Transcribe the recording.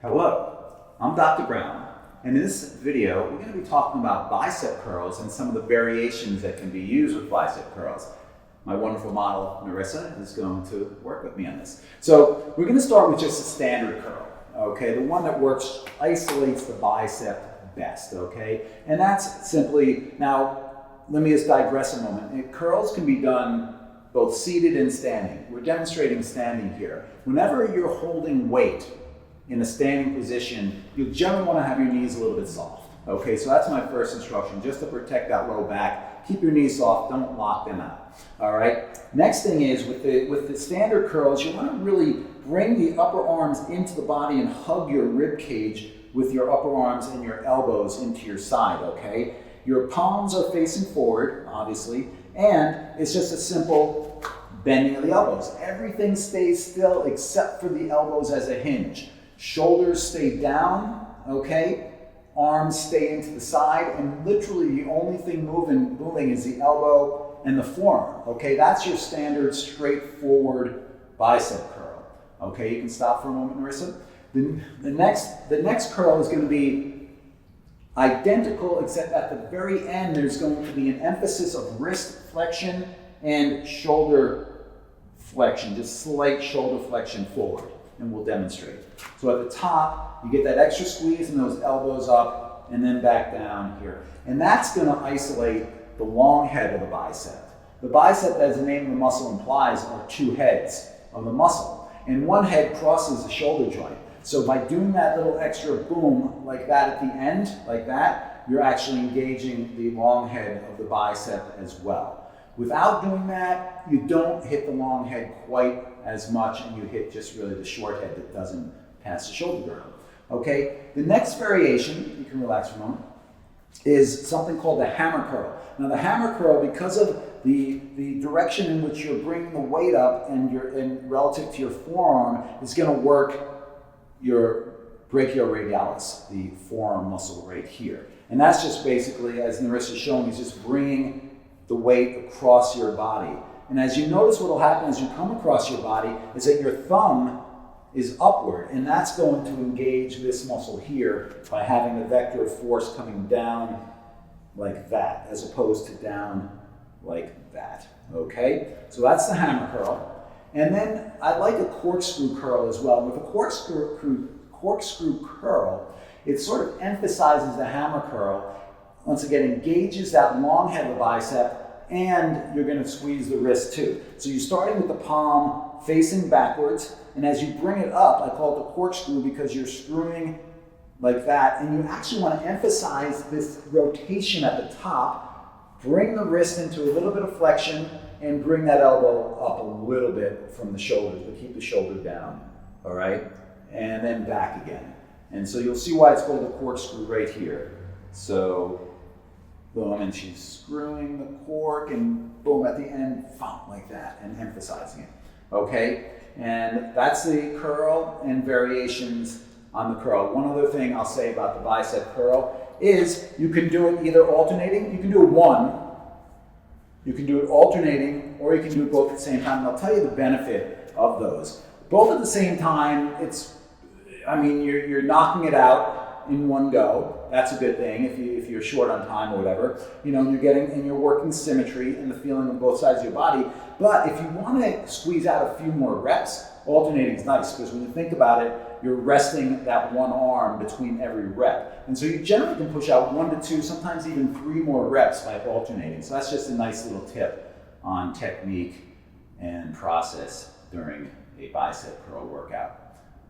Hello, I'm Dr. Brown, and in this video we're going to be talking about bicep curls and some of the variations that can be used with bicep curls. My wonderful model, Marissa, is going to work with me on this. So we're going to start with just a standard curl, okay? The one that works, isolates the bicep best, okay? And that's simply, now let me just digress a moment. Curls can be done both seated and standing. We're demonstrating standing here. Whenever you're holding weight in a standing position, you generally want to have your knees a little bit soft. Okay, so that's my first instruction, just to protect that low back. Keep your knees soft, don't lock them out. All right, next thing is with the standard curls, you want to really bring the upper arms into the body and hug your rib cage with your upper arms and your elbows into your side, okay? Your palms are facing forward, obviously, and it's just a simple bending of the elbows. Everything stays still except for the elbows as a hinge. Shoulders stay down, okay? Arms stay into the side, and literally the only thing moving is the elbow and the forearm, okay? That's your standard straightforward bicep curl, okay? You can stop for a moment, Marissa. The next curl is going to be identical, except at the very end there's going to be an emphasis of wrist flexion and shoulder flexion, just slight shoulder flexion forward, and we'll demonstrate. So at the top, you get that extra squeeze and those elbows up and then back down here. And that's going to isolate the long head of the bicep. The bicep, as the name of the muscle implies, are two heads of the muscle. And one head crosses the shoulder joint. So by doing that little extra boom like that at the end, like that, you're actually engaging the long head of the bicep as well. Without doing that, you don't hit the long head quite as much, and you hit just really the short head that doesn't pass the shoulder girdle. Okay, the next variation, you can relax for a moment, is something called the hammer curl. Now the hammer curl, because of the direction in which you're bringing the weight up and relative to your forearm, is going to work your brachioradialis, the forearm muscle right here. And that's just basically, as Narissa's showing, is just bringing the weight across your body. And as you notice, what will happen as you come across your body is that your thumb is upward, and that's going to engage this muscle here by having the vector of force coming down like that, as opposed to down like that, okay? So that's the hammer curl. And then I like a corkscrew curl as well. With a corkscrew curl, it sort of emphasizes the hammer curl. Once again, engages that long head of the bicep, and you're going to squeeze the wrist too. So you're starting with the palm facing backwards, and as you bring it up, I call it the corkscrew because you're screwing like that, and you actually want to emphasize this rotation at the top, bring the wrist into a little bit of flexion, and bring that elbow up a little bit from the shoulders, but keep the shoulder down, all right? And then back again. And so you'll see why it's called the corkscrew right here. So, boom, and she's screwing the cork, and boom, at the end, thump, like that, and emphasizing it, okay? And that's the curl and variations on the curl. One other thing I'll say about the bicep curl is you can do it either alternating, you can do it one, you can do it alternating, or you can do it both at the same time. And I'll tell you the benefit of those. Both at the same time, you're knocking it out in one go. That's a good thing if you're short on time or whatever. You know, you're working symmetry and the feeling on both sides of your body. But if you want to squeeze out a few more reps, alternating is nice, because when you think about it, you're resting that one arm between every rep. And so you generally can push out 1 to 2, sometimes even 3 more reps by alternating. So that's just a nice little tip on technique and process during a bicep curl workout.